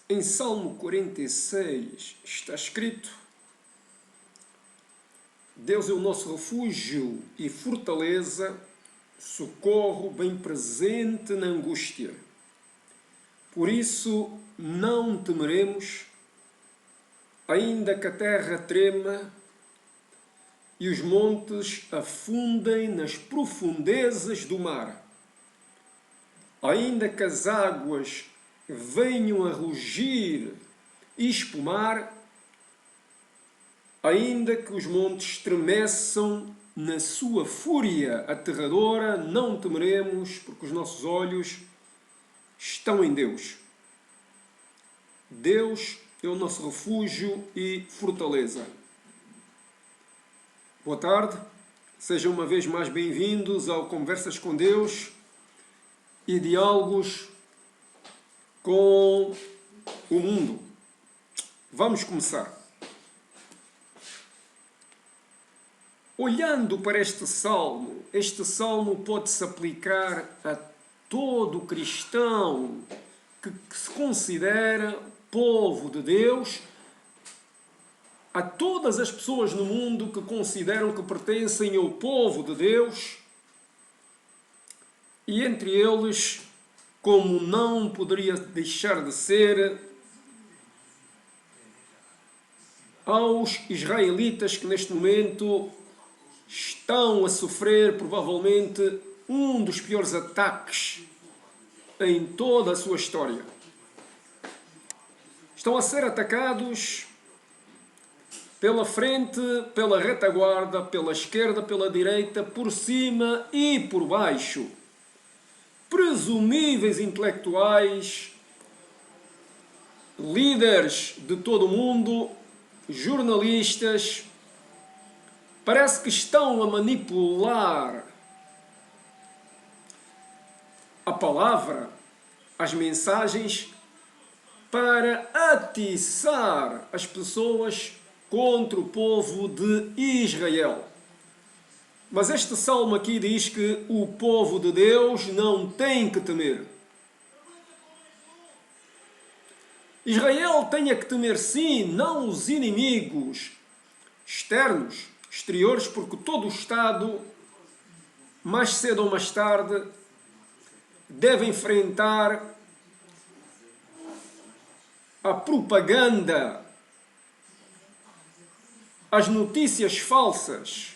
Em Salmo 46 está escrito: Deus é o nosso refúgio e fortaleza, socorro bem presente na angústia. Por isso não temeremos, ainda que a terra trema e os montes afundem nas profundezas do mar. Ainda que as águas venham a rugir e espumar, ainda que os montes estremeçam na sua fúria aterradora, não temeremos, porque os nossos olhos estão em Deus. Deus é o nosso refúgio e fortaleza. Boa tarde, sejam uma vez mais bem-vindos ao Conversas com Deus e Diálogos com o Mundo. Vamos começar. Olhando para este salmo pode-se aplicar a todo cristão que se considera povo de Deus, a todas as pessoas no mundo que consideram que pertencem ao povo de Deus, e entre eles, como não poderia deixar de ser, aos israelitas que neste momento estão a sofrer provavelmente um dos piores ataques em toda a sua história. Estão a ser atacados pela frente, pela retaguarda, pela esquerda, pela direita, por cima e por baixo. Presumíveis intelectuais, líderes de todo o mundo, jornalistas, parece que estão a manipular a palavra, as mensagens, para atiçar as pessoas contra o povo de Israel. Mas este salmo aqui diz que o povo de Deus não tem que temer. Israel tem que temer sim, não os inimigos externos, exteriores, porque todo o Estado, mais cedo ou mais tarde, deve enfrentar a propaganda, as notícias falsas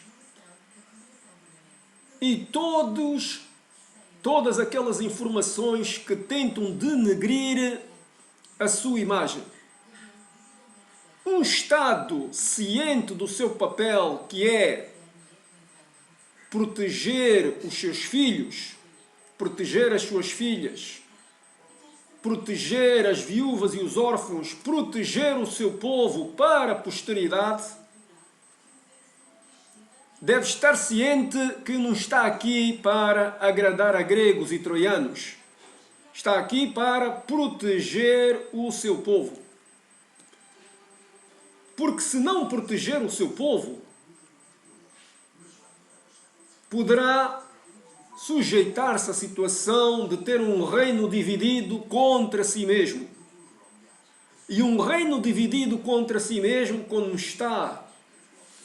e todas aquelas informações que tentam denegrir a sua imagem. Um Estado ciente do seu papel, que é proteger os seus filhos, proteger as suas filhas, proteger as viúvas e os órfãos, proteger o seu povo para a posteridade, deve estar ciente que não está aqui para agradar a gregos e troianos. Está aqui para proteger o seu povo. Porque se não proteger o seu povo, poderá sujeitar-se à situação de ter um reino dividido contra si mesmo. E um reino dividido contra si mesmo, como está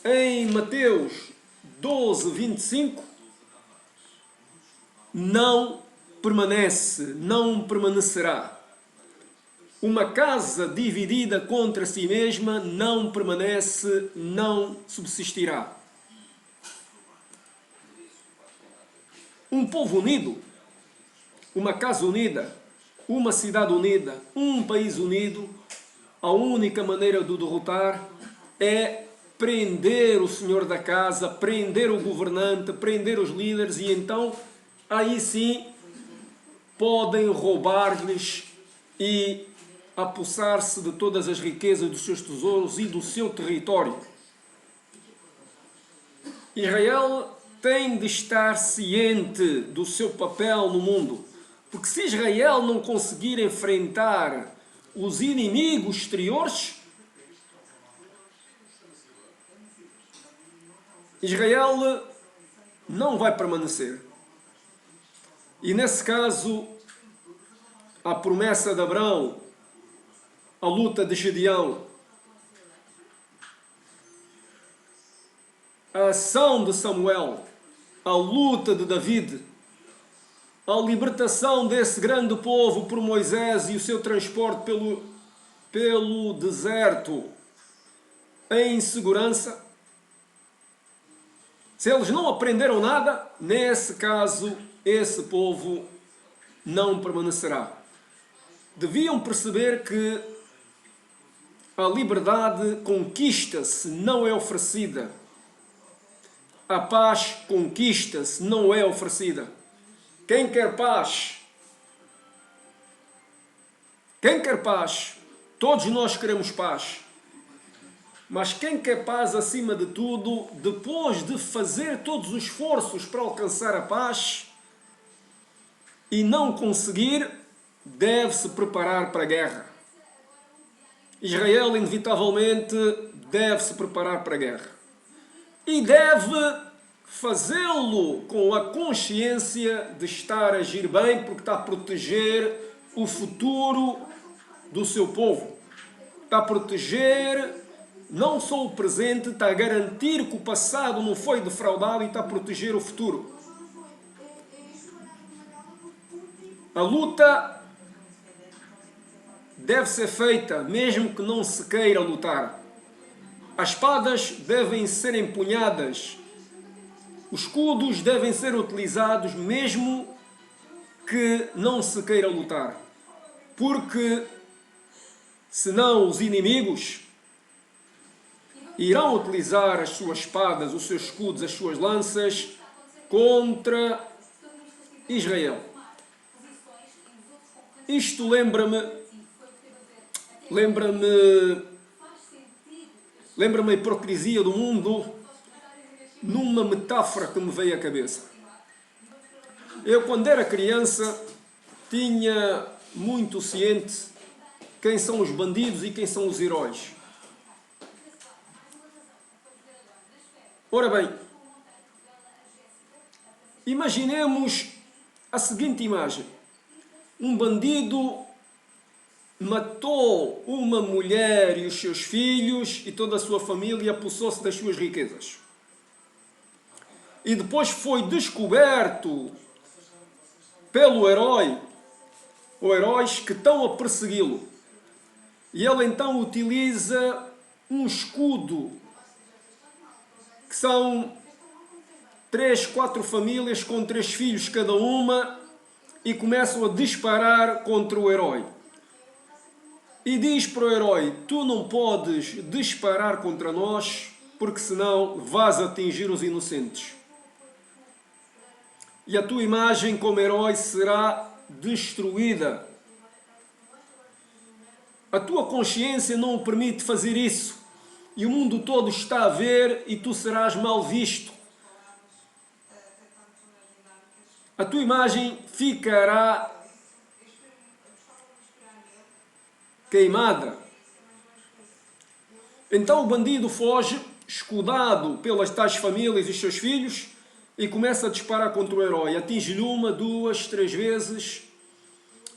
em Mateus 12, 25, não permanece, não permanecerá. Uma casa dividida contra si mesma não permanece, não subsistirá. Um povo unido, uma casa unida, uma cidade unida, um país unido, a única maneira de o derrotar é prender o senhor da casa, prender o governante, prender os líderes, e então, aí sim, podem roubar-lhes e apossar-se de todas as riquezas dos seus tesouros e do seu território. Israel tem de estar ciente do seu papel no mundo, porque se Israel não conseguir enfrentar os inimigos exteriores, Israel não vai permanecer. E nesse caso, a promessa de Abraão a luta de Gedeão, a ação de Samuel, a luta de David, a libertação desse grande povo por Moisés e o seu transporte pelo deserto em segurança. Se eles não aprenderam nada, nesse caso, esse povo não permanecerá. Deviam perceber que a liberdade conquista-se, não é oferecida. A paz conquista-se, não é oferecida. Quem quer paz? Quem quer paz? Todos nós queremos paz. Mas quem quer paz acima de tudo, depois de fazer todos os esforços para alcançar a paz e não conseguir, deve se preparar para a guerra. Israel, inevitavelmente, deve se preparar para a guerra. E deve fazê-lo com a consciência de estar a agir bem, porque está a proteger o futuro do seu povo. Está a proteger não só o presente, está a garantir que o passado não foi defraudado e está a proteger o futuro. A luta deve ser feita, mesmo que não se queira lutar. As espadas devem ser empunhadas. Os escudos devem ser utilizados, mesmo que não se queira lutar. Porque, senão, os inimigos irão utilizar as suas espadas, os seus escudos, as suas lanças contra Israel. Isto lembra-me a hipocrisia do mundo numa metáfora que me veio à cabeça. Eu, quando era criança, tinha muito ciente quem são os bandidos e quem são os heróis. Ora bem, imaginemos a seguinte imagem. Um bandido matou uma mulher e os seus filhos e toda a sua família, apossou-se das suas riquezas. E depois foi descoberto pelo herói, ou heróis que estão a persegui-lo. E ele então utiliza um escudo, que são 3, 4 famílias com 3 filhos cada uma, e começam a disparar contra o herói. E diz para o herói: tu não podes disparar contra nós, porque senão vais atingir os inocentes. E a tua imagem como herói será destruída. A tua consciência não o permite fazer isso. E o mundo todo está a ver e tu serás mal visto. A tua imagem ficará queimada. Então o bandido foge, escudado pelas tais famílias e seus filhos, e começa a disparar contra o herói. Atinge-lhe 1, 2, 3 vezes.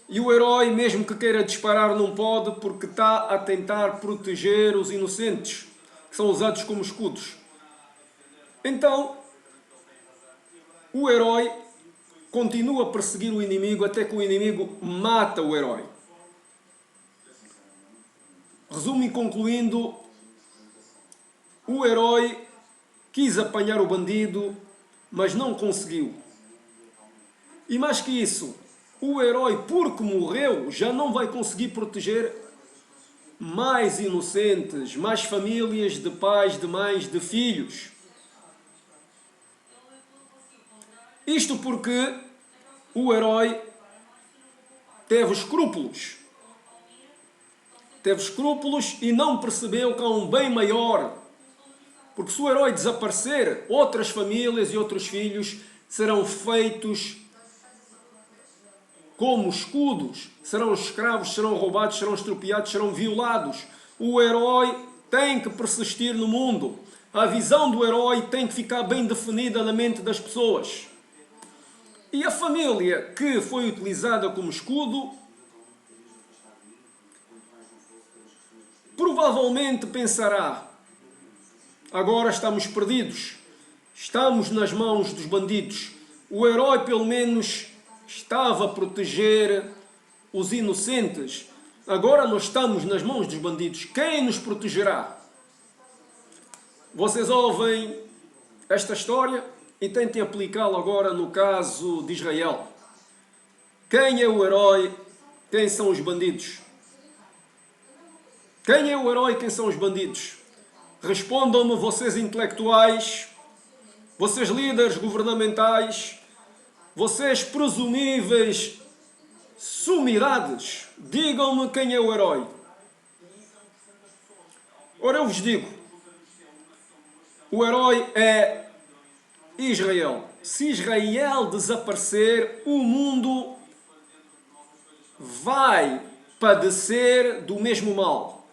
E o herói, mesmo que queira disparar, não pode, porque está a tentar proteger os inocentes, que são usados como escudos. Então, o herói continua a perseguir o inimigo até que o inimigo mata o herói. Resumo e concluindo, o herói quis apanhar o bandido, mas não conseguiu. E mais que isso, o herói, porque morreu, já não vai conseguir proteger mais inocentes, mais famílias de pais, de mães, de filhos. Isto porque o herói teve escrúpulos. Teve escrúpulos e não percebeu que há um bem maior. Porque se o herói desaparecer, outras famílias e outros filhos serão feitos como escudos, serão escravos, serão roubados, serão estropiados, serão violados. O herói tem que persistir no mundo. A visão do herói tem que ficar bem definida na mente das pessoas. E a família que foi utilizada como escudo provavelmente pensará: agora estamos perdidos, estamos nas mãos dos bandidos. O herói pelo menos estava a proteger os inocentes. Agora nós estamos nas mãos dos bandidos. Quem nos protegerá? Vocês ouvem esta história e tentem aplicá-la agora no caso de Israel. Quem é o herói? Quem são os bandidos? Quem é o herói? Quem são os bandidos? Respondam-me, vocês intelectuais, vocês líderes governamentais, vocês presumíveis sumidades. Digam-me quem é o herói. Ora, eu vos digo, o herói é Israel. Se Israel desaparecer, o mundo vai padecer do mesmo mal.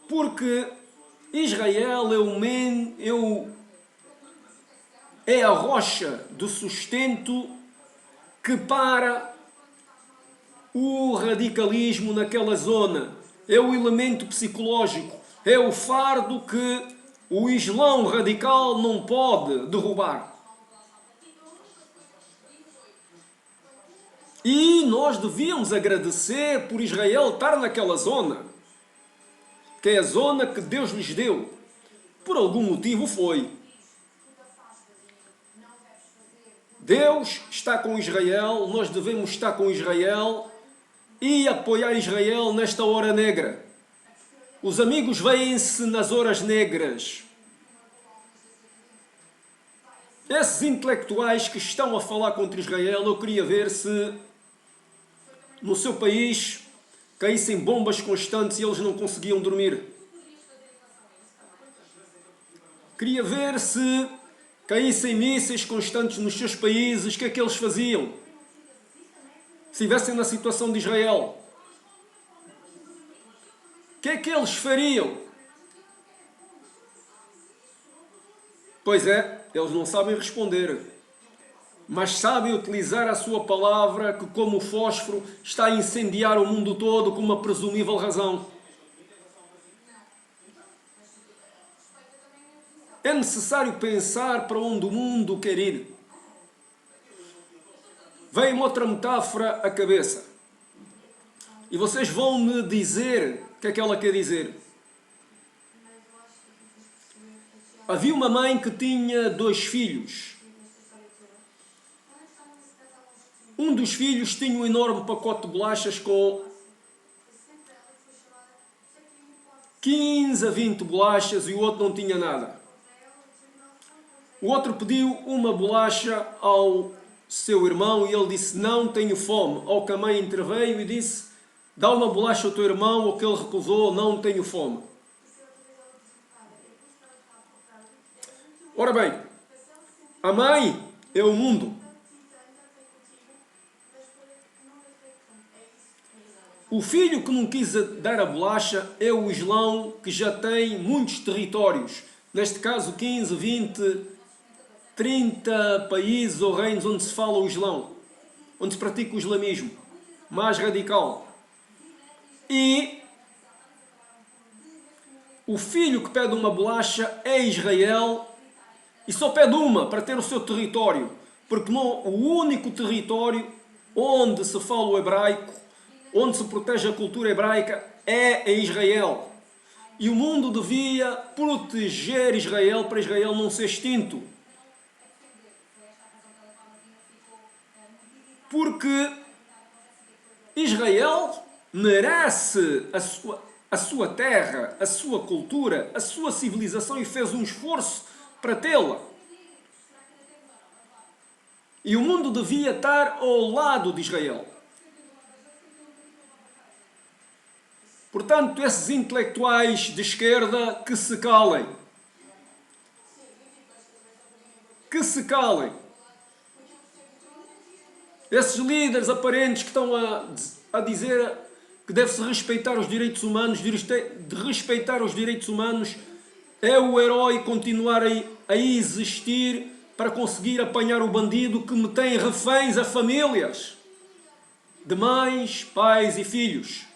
Porque Israel é a rocha do sustento que para o radicalismo naquela zona. É o elemento psicológico. É o fardo que o Islão radical não pode derrubar. E nós devíamos agradecer por Israel estar naquela zona, que é a zona que Deus lhes deu. Por algum motivo foi. Deus está com Israel, nós devemos estar com Israel e apoiar Israel nesta hora negra. Os amigos veem-se nas horas negras. Esses intelectuais que estão a falar contra Israel, eu queria ver se no seu país caíssem bombas constantes e eles não conseguiam dormir. Queria ver se caíssem mísseis constantes nos seus países, o que é que eles faziam? Se estivessem na situação de Israel, o que é que eles fariam? Pois é, eles não sabem responder, mas sabem utilizar a sua palavra, que como o fósforo está a incendiar o mundo todo com uma presumível razão. É necessário pensar para onde o mundo quer ir. Veio-me outra metáfora à cabeça. E vocês vão me dizer o que é que ela quer dizer. Havia uma mãe que tinha 2 filhos. Um dos filhos tinha um enorme pacote de bolachas com 15 a 20 bolachas e o outro não tinha nada. O outro pediu uma bolacha ao seu irmão e ele disse: não, tenho fome. Ao que a mãe interveio e disse: dá uma bolacha ao teu irmão, ao que ele recusou: não tenho fome. Ora bem, a mãe é o mundo. O filho que não quis dar a bolacha é o Islão, que já tem muitos territórios. Neste caso 15, 20, 30 países ou reinos onde se fala o Islão, onde se pratica o islamismo mais radical. E o filho que pede uma bolacha é Israel e só pede uma para ter o seu território, porque não, o único território onde se fala o hebraico, onde se protege a cultura hebraica, é em Israel. E o mundo devia proteger Israel para Israel não ser extinto. Porque Israel merece a sua terra, a sua cultura, a sua civilização e fez um esforço para tê-la. E o mundo devia estar ao lado de Israel. Portanto, esses intelectuais de esquerda que se calem. Que se calem. Esses líderes aparentes que estão a dizer que deve-se respeitar os direitos humanos, de respeitar os direitos humanos, é o herói continuar a existir para conseguir apanhar o bandido que metém reféns a famílias de mães, pais e filhos.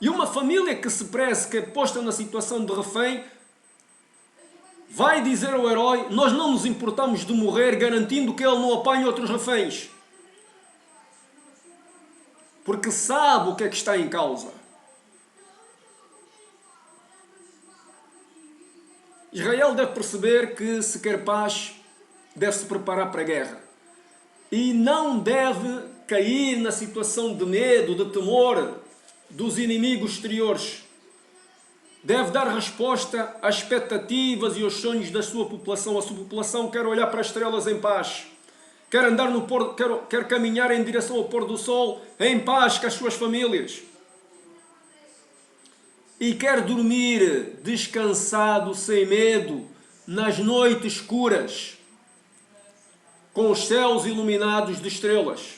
E uma família que se preze, que é posta na situação de refém, vai dizer ao herói: nós não nos importamos de morrer, garantindo que ele não apanhe outros reféns. Porque sabe o que é que está em causa. Israel deve perceber que, se quer paz, deve se preparar para a guerra. E não deve cair na situação de medo, de temor dos inimigos exteriores. Deve dar resposta às expectativas e aos sonhos da sua população. A sua população quer olhar para as estrelas em paz. Quer andar no pôr, quer caminhar em direção ao pôr do sol em paz com as suas famílias. E quer dormir descansado, sem medo, nas noites escuras, com os céus iluminados de estrelas.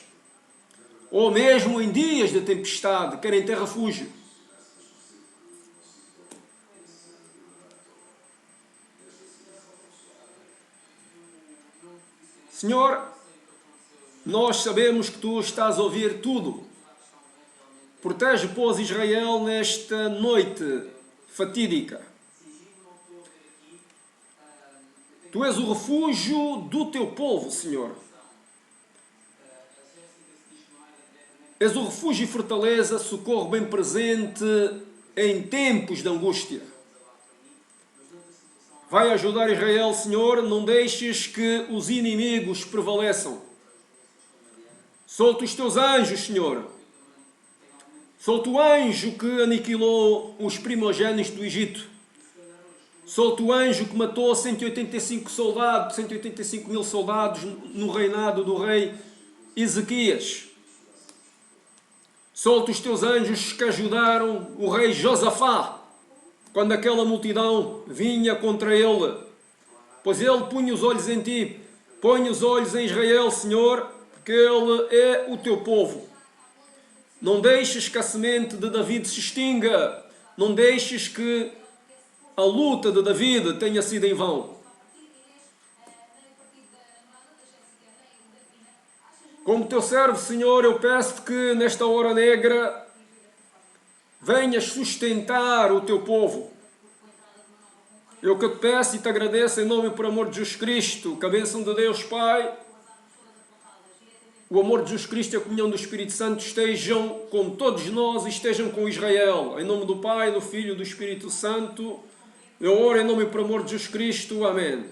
Ou mesmo em dias de tempestade, querem ter refúgio. Senhor, nós sabemos que Tu estás a ouvir tudo. Protege, pois, Israel nesta noite fatídica. Tu és o refúgio do Teu povo, Senhor. És o refúgio e fortaleza, socorro bem presente em tempos de angústia. Vai ajudar Israel, Senhor, não deixes que os inimigos prevaleçam. Solta os Teus anjos, Senhor. Solta o anjo que aniquilou os primogênitos do Egito. Solta o anjo que matou 185 soldados, 185 mil soldados no reinado do rei Ezequias. Solta os Teus anjos que ajudaram o rei Josafá, quando aquela multidão vinha contra ele. Pois ele punha os olhos em Ti. Põe os olhos em Israel, Senhor, porque ele é o Teu povo. Não deixes que a semente de David se extinga. Não deixes que a luta de David tenha sido em vão. Como Teu servo, Senhor, eu peço-Te que nesta hora negra venhas sustentar o Teu povo. Eu que Te peço e Te agradeço em nome e por amor de Jesus Cristo, que a bênção de Deus Pai, o amor de Jesus Cristo e a comunhão do Espírito Santo estejam com todos nós e estejam com Israel. Em nome do Pai, do Filho e do Espírito Santo, eu oro em nome e por amor de Jesus Cristo. Amém.